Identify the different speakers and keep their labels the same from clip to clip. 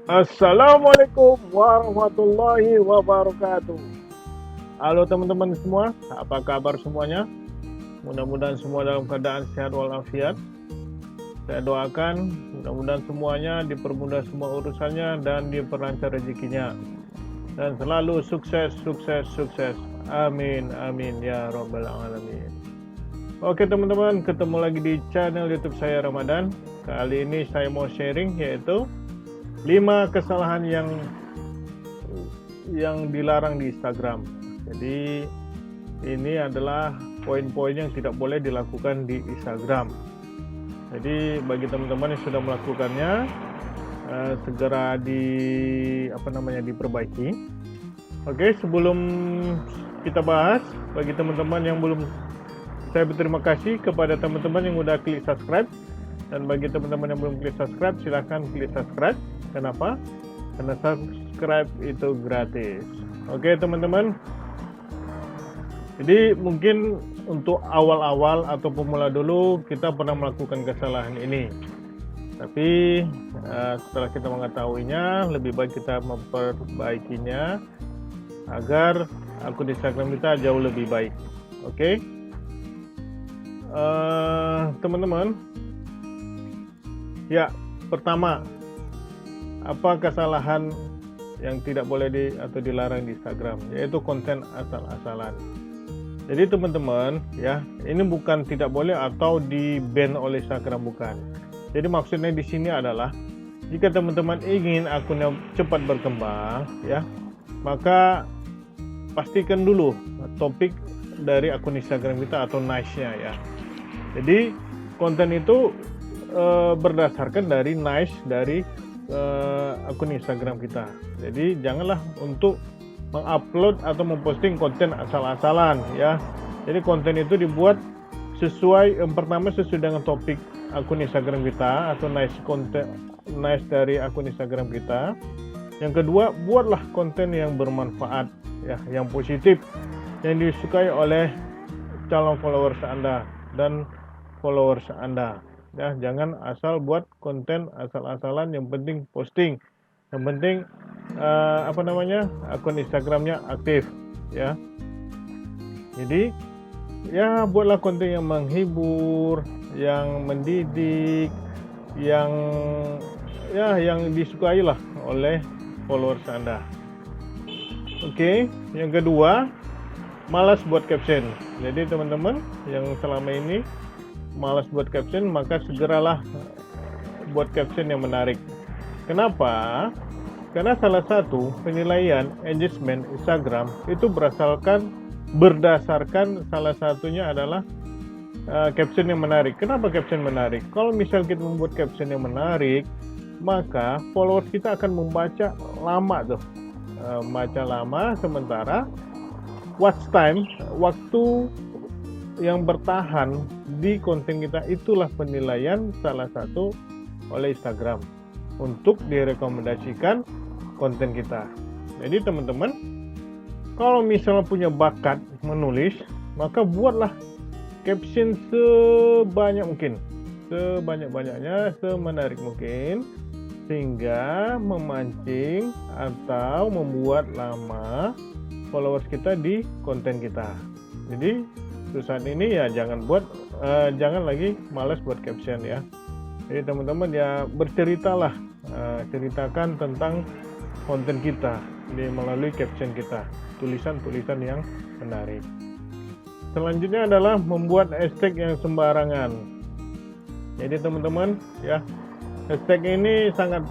Speaker 1: Assalamualaikum warahmatullahi wabarakatuh. Halo teman-teman semua, apa kabar semuanya? Mudah-mudahan semua dalam keadaan sehat walafiat. Saya doakan mudah-mudahan semuanya dipermudah semua urusannya dan diperlancar rezekinya. Dan selalu sukses, sukses, sukses. Amin, amin ya rabbal alamin. Oke teman-teman, ketemu lagi di channel YouTube saya Ramadan. Kali ini saya mau sharing yaitu 5 kesalahan yang dilarang di Instagram. Jadi ini adalah poin-poin yang tidak boleh dilakukan di Instagram. Jadi bagi teman-teman yang sudah melakukannya, segera diperbaiki. Oke, sebelum kita bahas, bagi teman-teman yang belum, saya berterima kasih kepada teman-teman yang udah klik subscribe. Dan bagi teman-teman yang belum klik subscribe, silahkan klik subscribe. Kenapa? Karena subscribe itu gratis. Oke teman-teman. Jadi mungkin untuk awal-awal atau pemula dulu kita pernah melakukan kesalahan ini. Tapi setelah kita mengetahuinya, lebih baik kita memperbaikinya agar akun Instagram kita jauh lebih baik. Oke, teman-teman. Ya, pertama, apa kesalahan yang tidak boleh atau dilarang di Instagram, yaitu konten asal-asalan. Jadi teman-teman ya, ini bukan tidak boleh atau di-ban oleh Instagram, bukan. Jadi maksudnya di sini adalah jika teman-teman ingin akunnya cepat berkembang ya, maka pastikan dulu topik dari akun Instagram kita atau niche-nya ya. Jadi konten itu berdasarkan dari niche dari akun Instagram kita. Jadi janganlah untuk mengupload atau memposting konten asal-asalan ya. Jadi konten itu dibuat sesuai, yang pertama sesuai dengan topik akun Instagram kita atau niche dari akun Instagram kita. Yang kedua, buatlah konten yang bermanfaat ya, yang positif, yang disukai oleh calon followers Anda dan followers Anda. Ya, jangan asal buat konten asal-asalan, yang penting posting, yang penting akun Instagramnya aktif ya. Jadi ya buatlah konten yang menghibur, yang mendidik, yang disukai lah oleh followers Anda. Oke, yang kedua, malas buat caption. Jadi teman-teman yang selama ini malas buat caption, maka segeralah buat caption yang menarik. Kenapa? Karena salah satu penilaian engagement Instagram itu berdasarkan salah satunya adalah caption yang menarik. Kenapa caption menarik? Kalau misal kita membuat caption yang menarik, maka followers kita akan membaca lama tuh, sementara watch time, waktu yang bertahan di konten kita, itulah penilaian salah satu oleh Instagram untuk direkomendasikan konten kita. Jadi teman-teman, kalau misalnya punya bakat menulis, maka buatlah caption sebanyak mungkin, sebanyak-banyaknya, semenarik mungkin, sehingga memancing atau membuat lama followers kita di konten kita. Jadi saat ini ya jangan lagi malas buat caption ya. Jadi teman-teman ya berceritalah, ceritakan tentang konten kita melalui caption kita, tulisan-tulisan yang menarik. Selanjutnya adalah membuat hashtag yang sembarangan. Jadi teman-teman ya, hashtag ini sangat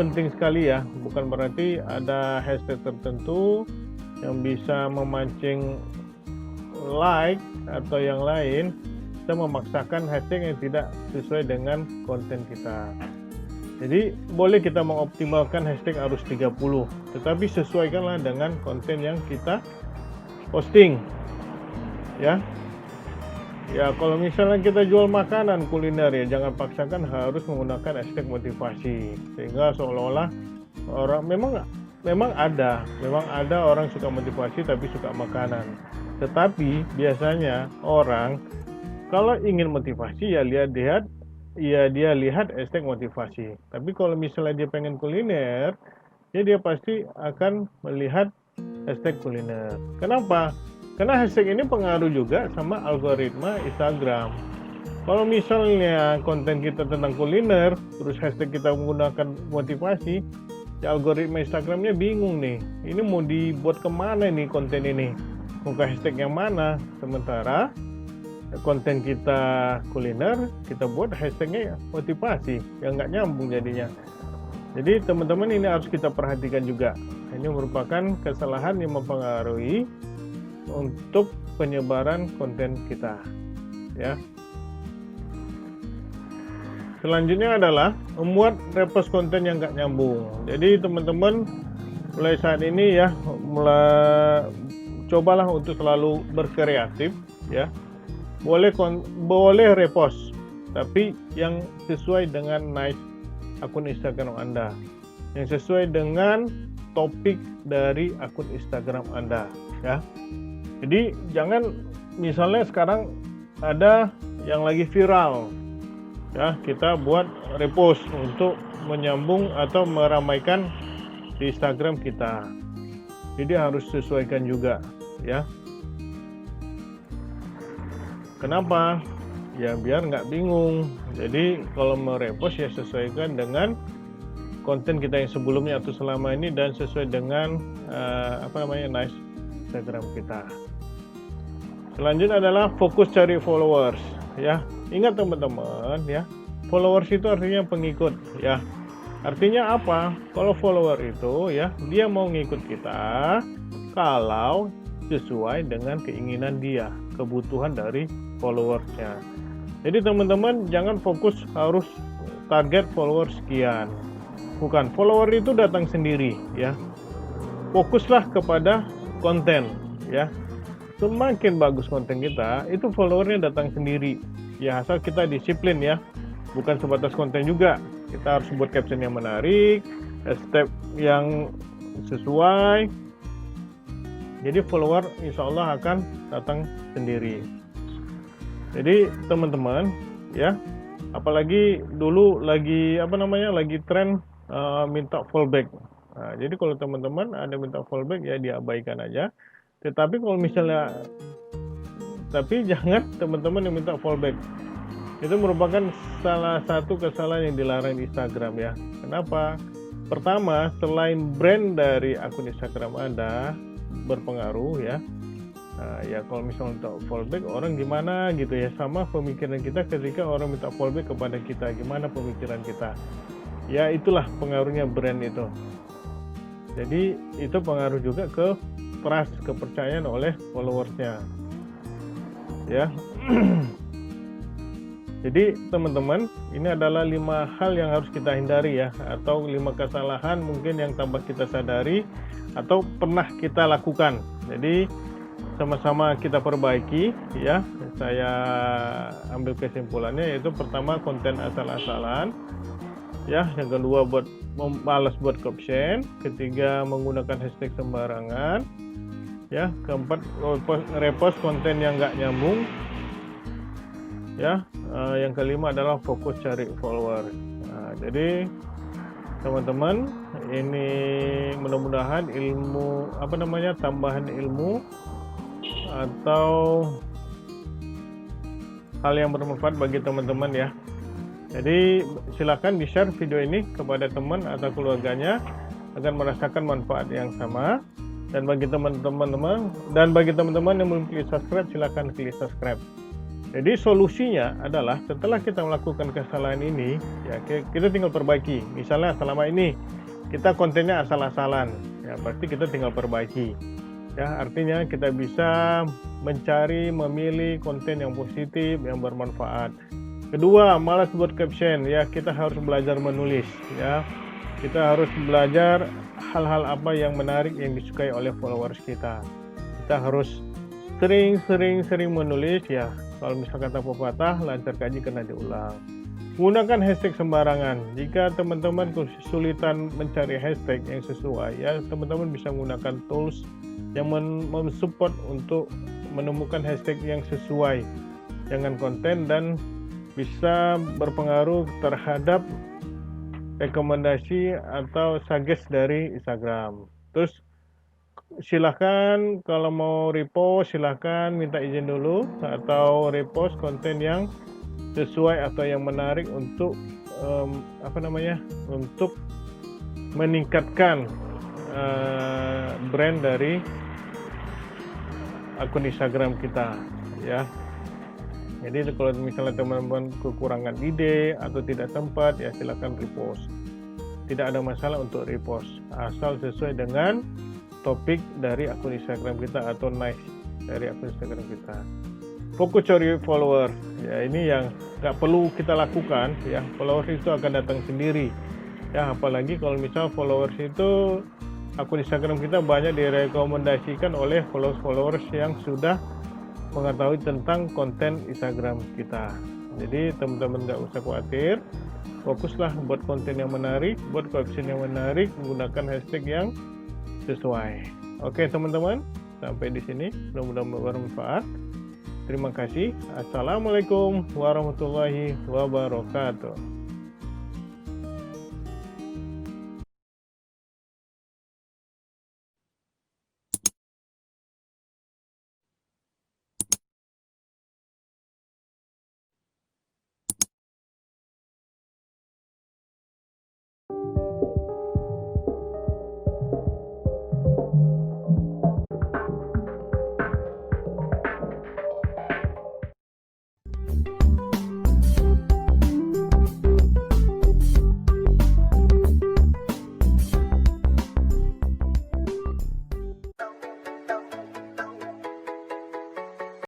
Speaker 1: penting sekali ya. Bukan berarti ada hashtag tertentu yang bisa memancing like atau yang lain, kita memaksakan hashtag yang tidak sesuai dengan konten kita. Jadi boleh kita mengoptimalkan hashtag harus 30, tetapi sesuaikanlah dengan konten yang kita posting ya. Ya kalau misalnya kita jual makanan kuliner ya, jangan paksakan harus menggunakan hashtag motivasi, sehingga seolah-olah orang memang ada orang suka motivasi tapi suka makanan. Tetapi biasanya orang kalau ingin motivasi ya lihat ya dia lihat hashtag motivasi. Tapi kalau misalnya dia pengen kuliner, ya dia pasti akan melihat hashtag kuliner. Kenapa? Karena hashtag ini pengaruh juga sama algoritma Instagram. Kalau misalnya konten kita tentang kuliner, terus hashtag kita menggunakan motivasi, ya algoritma Instagramnya bingung nih. Ini mau dibuat kemana nih konten ini? Mau ke hashtag yang mana? Sementara konten kita kuliner, kita buat hashtagnya motivasi, yang nggak nyambung jadinya. Jadi teman-teman ini harus kita perhatikan juga. Ini merupakan kesalahan yang mempengaruhi untuk penyebaran konten kita. Ya. Selanjutnya adalah membuat repost konten yang nggak nyambung. Jadi teman-teman mulai saat ini ya, cobalah untuk selalu berkreatif ya. Boleh repost, tapi yang sesuai dengan niche akun Instagram Anda, yang sesuai dengan topik dari akun Instagram Anda ya. Jadi jangan misalnya sekarang ada yang lagi viral ya, kita buat repost untuk menyambung atau meramaikan di Instagram kita. Jadi harus sesuaikan juga ya. Kenapa? Ya biar nggak bingung. Jadi kalau merepost ya sesuaikan dengan konten kita yang sebelumnya atau selama ini dan sesuai dengan nice Instagram kita. Selanjutnya adalah fokus cari followers ya. Ingat teman-teman ya, followers itu artinya pengikut ya. Artinya apa? Kalau follower itu ya, dia mau ngikut kita kalau sesuai dengan keinginan dia, kebutuhan dari followersnya. Jadi teman-teman jangan fokus harus target follower sekian. Bukan, follower itu datang sendiri ya. Fokuslah kepada konten ya. Semakin bagus konten kita, itu followernya datang sendiri. Ya asal kita disiplin ya. Bukan sebatas konten juga. Kita harus buat caption yang menarik, step yang sesuai. Jadi follower insya Allah akan datang sendiri. Jadi teman-teman ya, apalagi dulu lagi tren minta fallback. Nah, jadi kalau teman-teman ada minta fallback ya diabaikan aja. Tetapi kalau misalnya, tapi jangan teman-teman yang minta fallback. Itu merupakan salah satu kesalahan yang dilarang di Instagram ya. Kenapa? Pertama, selain brand dari akun Instagram Anda berpengaruh ya. Nah, ya kalau misalnya minta fallback orang gimana gitu ya, sama pemikiran kita ketika orang minta fallback kepada kita, gimana pemikiran kita. Ya itulah pengaruhnya brand itu. Jadi itu pengaruh juga ke trust, kepercayaan oleh followersnya. Ya. Jadi teman-teman, ini adalah 5 hal yang harus kita hindari ya, atau 5 kesalahan mungkin yang tambah kita sadari atau pernah kita lakukan. Jadi sama-sama kita perbaiki ya. Saya ambil kesimpulannya, yaitu pertama konten asal-asalan ya, yang kedua malas buat caption, ketiga menggunakan hashtag sembarangan ya, keempat repost konten yang nggak nyambung ya, yang kelima adalah fokus cari follower. Nah, jadi teman-teman, ini mudah-mudahan tambahan ilmu atau hal yang bermanfaat bagi teman-teman ya. Jadi silakan di-share video ini kepada teman atau keluarganya agar merasakan manfaat yang sama. Dan bagi teman-teman yang belum klik subscribe, silakan klik subscribe. Jadi solusinya adalah setelah kita melakukan kesalahan ini, ya kita tinggal perbaiki. Misalnya selama ini kita kontennya asal-asalan, ya berarti kita tinggal perbaiki. Ya artinya kita bisa memilih konten yang positif, yang bermanfaat. Kedua, malas buat caption, ya kita harus belajar menulis, ya kita harus belajar hal-hal apa yang menarik yang disukai oleh followers kita. Kita harus sering menulis ya. Kalau misalkan kata pepatah, lancar kaji kena diulang. Gunakan hashtag sembarangan. Jika teman-teman kesulitan mencari hashtag yang sesuai, ya teman-teman bisa menggunakan tools yang mensupport untuk menemukan hashtag yang sesuai dengan konten dan bisa berpengaruh terhadap rekomendasi atau suggest dari Instagram. Terus silahkan kalau mau repost silahkan minta izin dulu, atau repost konten yang sesuai atau yang menarik untuk untuk meningkatkan brand dari akun Instagram kita, ya. Jadi kalau misalnya teman-teman kekurangan ide atau tidak sempat, ya silakan repost. Tidak ada masalah untuk repost, asal sesuai dengan topik dari akun Instagram kita atau niche dari akun Instagram kita. Fokus cari follower, ya ini yang nggak perlu kita lakukan, ya. Followers itu akan datang sendiri, ya. Apalagi kalau misal followers itu akun Instagram kita banyak direkomendasikan oleh followers yang sudah mengetahui tentang konten Instagram kita. Jadi teman-teman nggak usah khawatir, fokuslah buat konten yang menarik, buat caption yang menarik, menggunakan hashtag yang sesuai. Oke teman-teman, sampai di sini, mudah-mudahan bermanfaat. Terima kasih. Assalamualaikum warahmatullahi wabarakatuh.